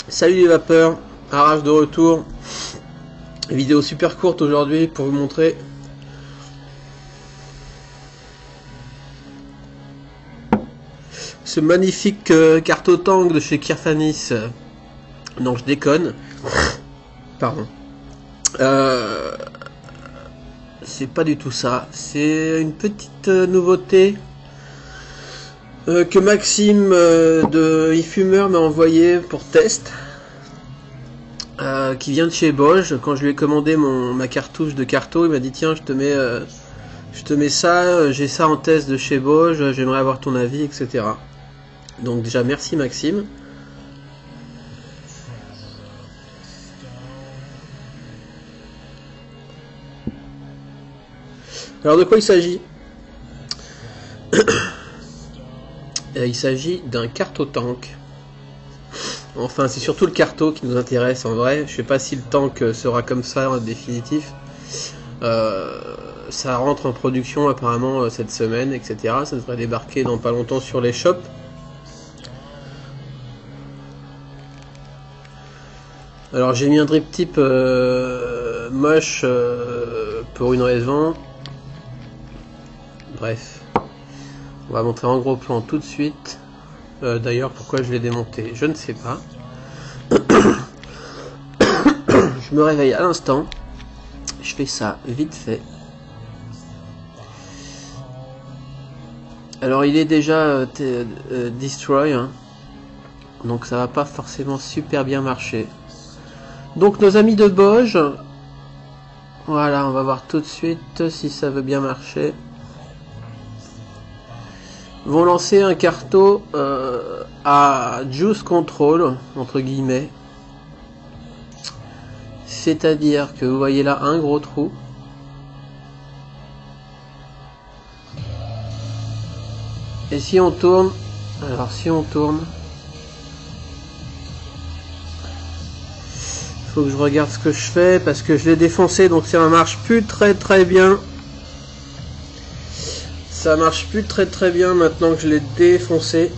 Salut les vapeurs, Arrache de retour. Vidéo super courte aujourd'hui pour vous montrer ce magnifique cartotank de chez Kirfanis. Non, je déconne. Pardon. C'est pas du tout ça. C'est une petite nouveauté que Maxime de eFumeur m'a envoyé pour test. Qui vient de chez Bosch. Quand je lui ai commandé ma cartouche de carto, il m'a dit tiens, je te mets ça, j'ai ça en test de chez Bosch, j'aimerais avoir ton avis, etc. Donc déjà merci Maxime. Alors de quoi il s'agit? Il s'agit d'un cartotank. Enfin, c'est surtout le carto qui nous intéresse en vrai. Je sais pas si le tank sera comme ça en définitif. Ça rentre en production apparemment cette semaine, etc. Ça devrait débarquer dans pas longtemps sur les shops. Alors j'ai mis un drip type moche pour une raison. Bref, on va montrer en gros plan tout de suite. D'ailleurs, pourquoi je l'ai démonté, je ne sais pas. Je me réveille à l'instant. Je fais ça vite fait. Alors, il est déjà destroy, hein. Donc ça va pas forcément super bien marcher. Donc nos amis de Bosch, voilà, on va voir tout de suite si ça veut bien marcher. Vont lancer un carto à juice control entre guillemets, c'est-à-dire que vous voyez là un gros trou, et si on tourne, alors si on tourne, faut que je regarde ce que je fais parce que je l'ai défoncé, donc ça marche plus très bien. Ça marche plus très bien maintenant que je l'ai défoncé.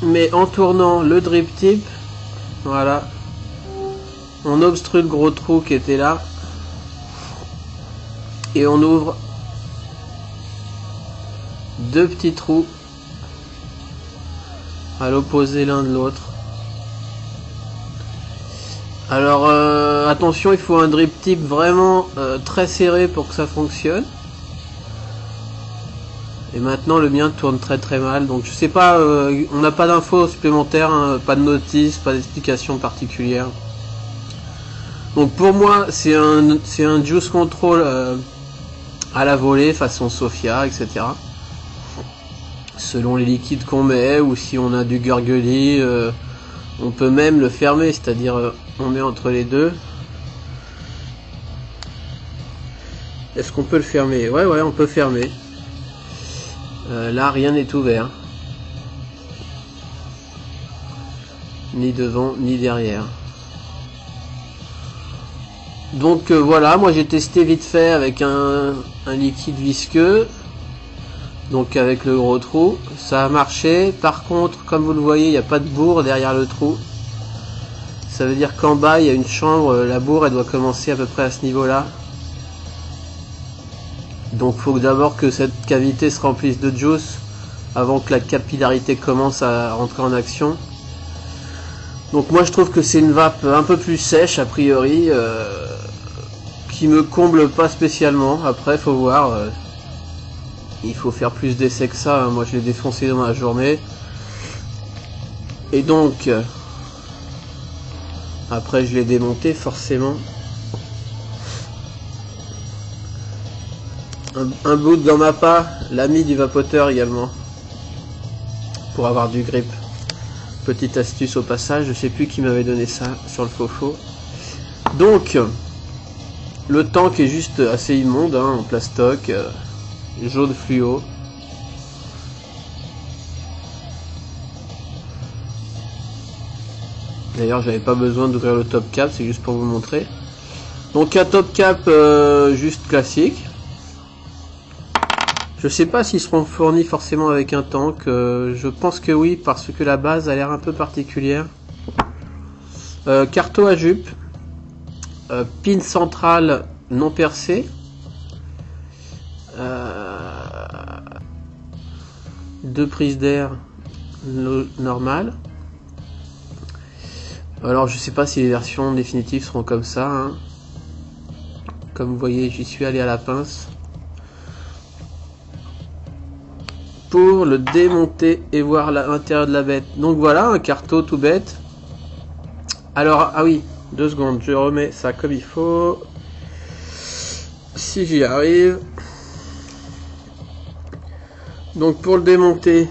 Mais en tournant le drip tip, voilà, on obstrue le gros trou qui était là et on ouvre deux petits trous à l'opposé l'un de l'autre. Alors attention, il faut un drip tip vraiment très serré pour que ça fonctionne. Et maintenant le mien tourne très mal, donc je sais pas, on n'a pas d'infos supplémentaires, hein, pas de notice, pas d'explication particulière. Donc pour moi c'est un juice control à la volée façon Sofia, etc. Selon les liquides qu'on met, ou si on a du gurgly, on peut même le fermer, c'est-à-dire on met entre les deux. Est-ce qu'on peut le fermer? Ouais, on peut fermer. Là, rien n'est ouvert. Ni devant, ni derrière. Donc voilà, moi j'ai testé vite fait avec un liquide visqueux. Donc avec le gros trou. Ça a marché. Par contre, comme vous le voyez, il n'y a pas de bourre derrière le trou. Ça veut dire qu'en bas il y a une chambre, la bourre elle doit commencer à peu près à ce niveau là. Donc il faut d'abord que cette cavité se remplisse de juice avant que la capillarité commence à rentrer en action. Donc moi je trouve que c'est une vape un peu plus sèche a priori, qui me comble pas spécialement. Après faut voir, Il faut faire plus d'essais que ça, hein. Moi je l'ai défoncé dans la journée. Et donc après je l'ai démonté forcément. Un bout de dans ma pas, l'ami du vapoteur également. Pour avoir du grip. Petite astuce au passage, je sais plus qui m'avait donné ça sur le faux. Donc le tank est juste assez immonde, hein, en plastoc, jaune fluo. D'ailleurs j'avais pas besoin d'ouvrir le top cap, c'est juste pour vous montrer. Donc un top cap juste classique. Je sais pas s'ils seront fournis forcément avec un tank, je pense que oui parce que la base a l'air un peu particulière. Carto à jupe, pin centrale non percée, deux prises d'air normales. Alors je sais pas si les versions définitives seront comme ça, hein. Comme vous voyez j'y suis allé à la pince pour le démonter et voir l'intérieur de la bête. Donc voilà un carto tout bête. Alors ah oui, 2 secondes, je remets ça comme il faut si j'y arrive. Donc pour le démonter,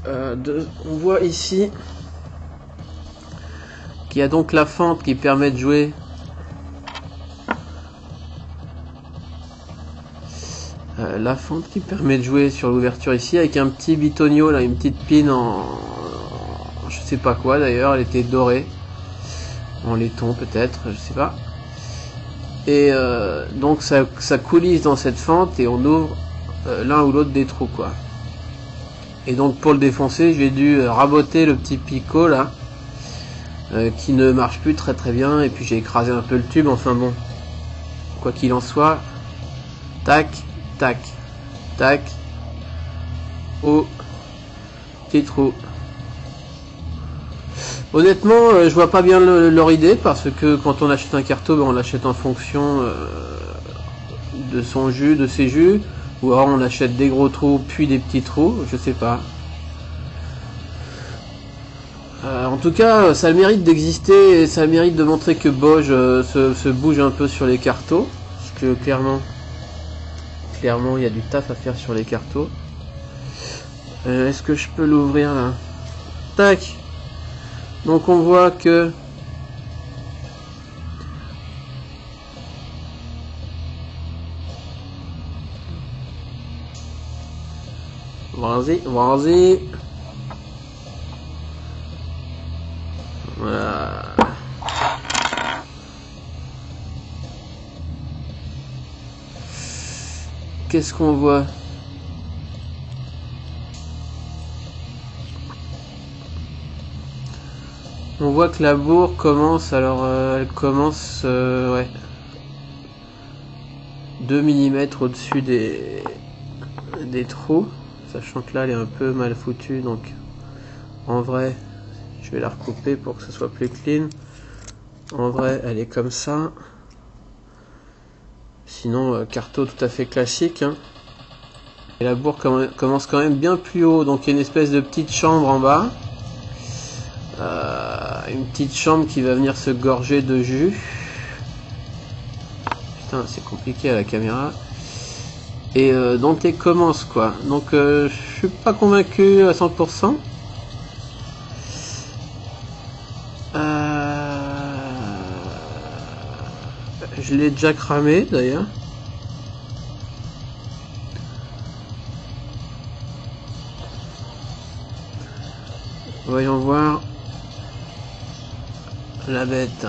on voit ici qu'il y a donc la fente qui permet de jouer sur l'ouverture ici avec un petit bitonio là, une petite pin en je sais pas quoi d'ailleurs, elle était dorée en laiton peut-être, je sais pas. Et donc ça coulisse dans cette fente et on ouvre l'un ou l'autre des trous quoi. Et donc pour le défoncer j'ai dû raboter le petit picot là qui ne marche plus très bien, et puis j'ai écrasé un peu le tube. Enfin bon, quoi qu'il en soit, tac tac tac au petit trou. Honnêtement je vois pas bien leur idée, parce que quand on achète un carto on l'achète en fonction de son jus, de ses jus, ou alors on achète des gros trous puis des petits trous, je sais pas. En tout cas ça a le mérite d'exister et ça a le mérite de montrer que Bosch se bouge un peu sur les cartos, parce que clairement il y a du taf à faire sur les cartos. Est-ce que je peux l'ouvrir là? Tac. Donc on voit que vas-y. Voilà. Qu'est-ce qu'on voit? On voit que la bourre commence, alors elle commence ouais, 2 mm au-dessus des trous, sachant que là elle est un peu mal foutue, donc en vrai je vais la recouper pour que ce soit plus clean. En vrai elle est comme ça, sinon carto tout à fait classique, hein. Et la bourre commence quand même bien plus haut, donc il y a une espèce de petite chambre en bas, une petite chambre qui va venir se gorger de jus. Putain c'est compliqué à la caméra. Et donc elle commence quoi, donc je suis pas convaincu à 100%. Je l'ai déjà cramé d'ailleurs. Voyons voir la bête.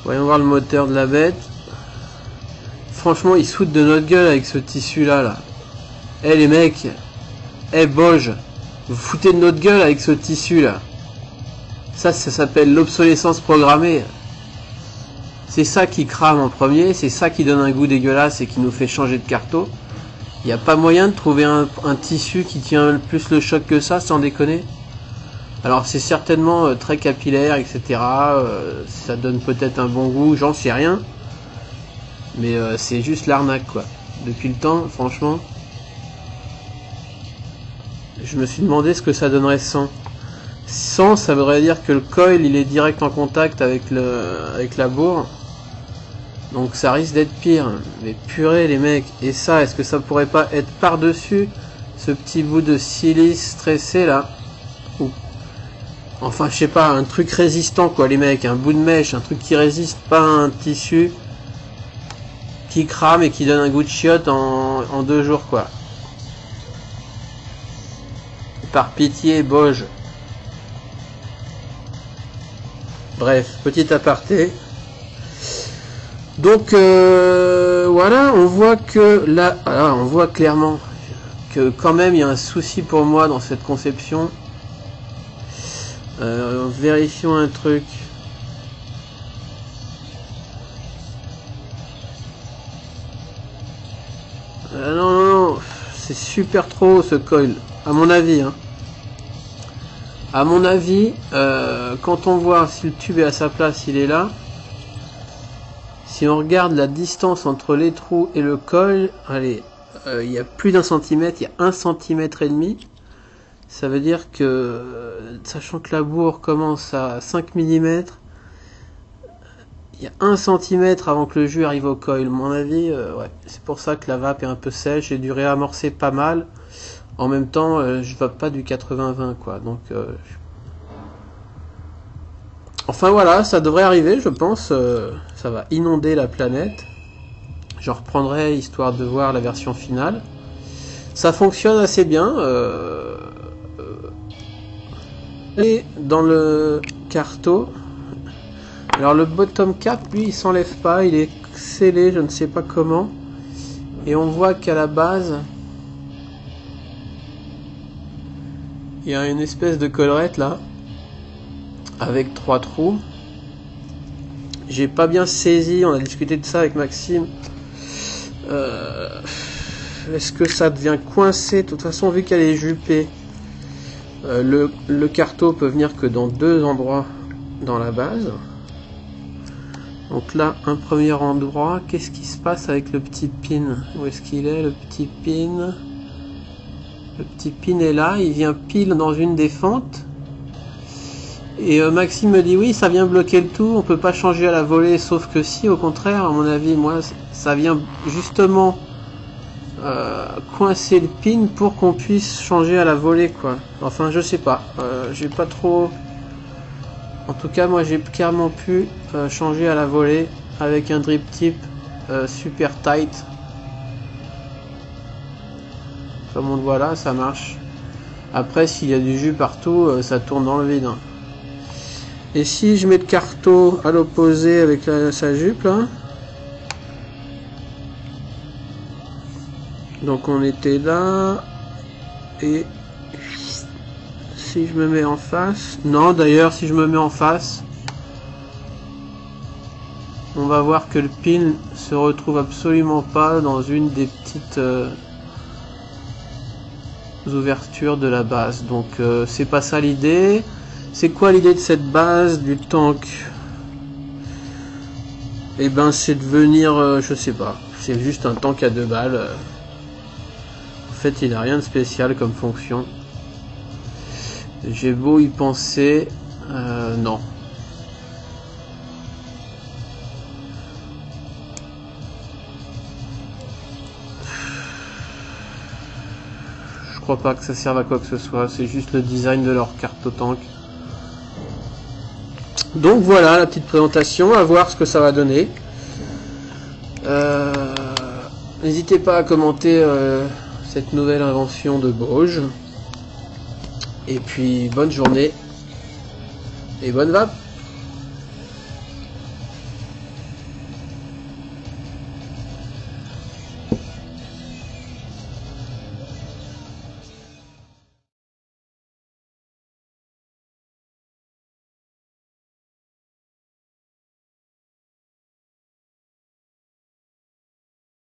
Voyons voir le moteur de la bête. Franchement il se fout de notre gueule avec ce tissu là. Eh les mecs, eh Bosch, vous foutez de notre gueule avec ce tissu là. Ça s'appelle l'obsolescence programmée. C'est ça qui crame en premier, c'est ça qui donne un goût dégueulasse et qui nous fait changer de carto. Il n'y a pas moyen de trouver un tissu qui tient plus le choc que ça, sans déconner. Alors c'est certainement très capillaire, etc. Ça donne peut-être un bon goût, j'en sais rien. Mais c'est juste l'arnaque quoi. Depuis le temps, franchement, je me suis demandé ce que ça donnerait sans. Sans, ça voudrait dire que le coil il est direct en contact avec la bourre. Donc ça risque d'être pire. Mais purée les mecs. Et ça, est-ce que ça pourrait pas être par-dessus ce petit bout de silice stressé là? Ou... Enfin je sais pas, un truc résistant quoi les mecs. Un bout de mèche, un truc qui résiste, pas un tissu qui crame et qui donne un goût de chiotte en 2 jours quoi. Par pitié, Boge. Bref, petit aparté. Donc voilà, on voit que là, voilà, on voit clairement que quand même il y a un souci pour moi dans cette conception. Vérifions un truc. Non, c'est super trop ce coil, à mon avis. Hein. À mon avis, quand on voit si le tube est à sa place, il est là. Si on regarde la distance entre les trous et le coil, allez, il y a plus d'1 centimètre, il y a 1,5 cm. Ça veut dire que, sachant que la bourre commence à 5 mm, il y a 1 cm avant que le jus arrive au coil. À mon avis, ouais, c'est pour ça que la vape est un peu sèche. J'ai dû réamorcer pas mal. En même temps, je vape pas du 80-20 quoi. Donc, enfin voilà, ça devrait arriver, je pense. Ça va inonder la planète. Je reprendrai histoire de voir la version finale. Ça fonctionne assez bien. Et dans le carto, alors le bottom cap, lui, il s'enlève pas, il est scellé, je ne sais pas comment. Et on voit qu'à la base, il y a une espèce de collerette là, avec 3 trous. J'ai pas bien saisi, on a discuté de ça avec Maxime. Est-ce que ça devient coincé? De toute façon, vu qu'elle est jupée, le carto peut venir que dans 2 endroits dans la base. Donc là, un premier endroit. Qu'est-ce qui se passe avec le petit pin? Où est-ce qu'il est, le petit pin? Le petit pin est là, il vient pile dans une des fentes. Et Maxime me dit oui, ça vient bloquer le tout, on peut pas changer à la volée, sauf que si, au contraire, à mon avis, moi, ça vient justement coincer le pin pour qu'on puisse changer à la volée, quoi. Enfin, je sais pas, j'ai pas trop... En tout cas, moi, j'ai clairement pu changer à la volée avec un drip tip super tight. Comme on le voit là, ça marche. Après, s'il y a du jus partout, ça tourne dans le vide. Hein. Et si je mets le carto à l'opposé avec sa jupe là, donc on était là, et si je me mets en face, non d'ailleurs si je me mets en face, on va voir que le pin se retrouve absolument pas dans une des petites ouvertures de la base, donc c'est pas ça l'idée. C'est quoi l'idée de cette base du tank? Et ben c'est de venir, je sais pas, c'est juste un tank à 2 balles. En fait il n'a rien de spécial comme fonction. J'ai beau y penser, non. Je crois pas que ça serve à quoi que ce soit, c'est juste le design de leur carte au tank. Donc voilà la petite présentation, à voir ce que ça va donner. N'hésitez pas à commenter cette nouvelle invention de Boge. Et puis bonne journée et bonne vape.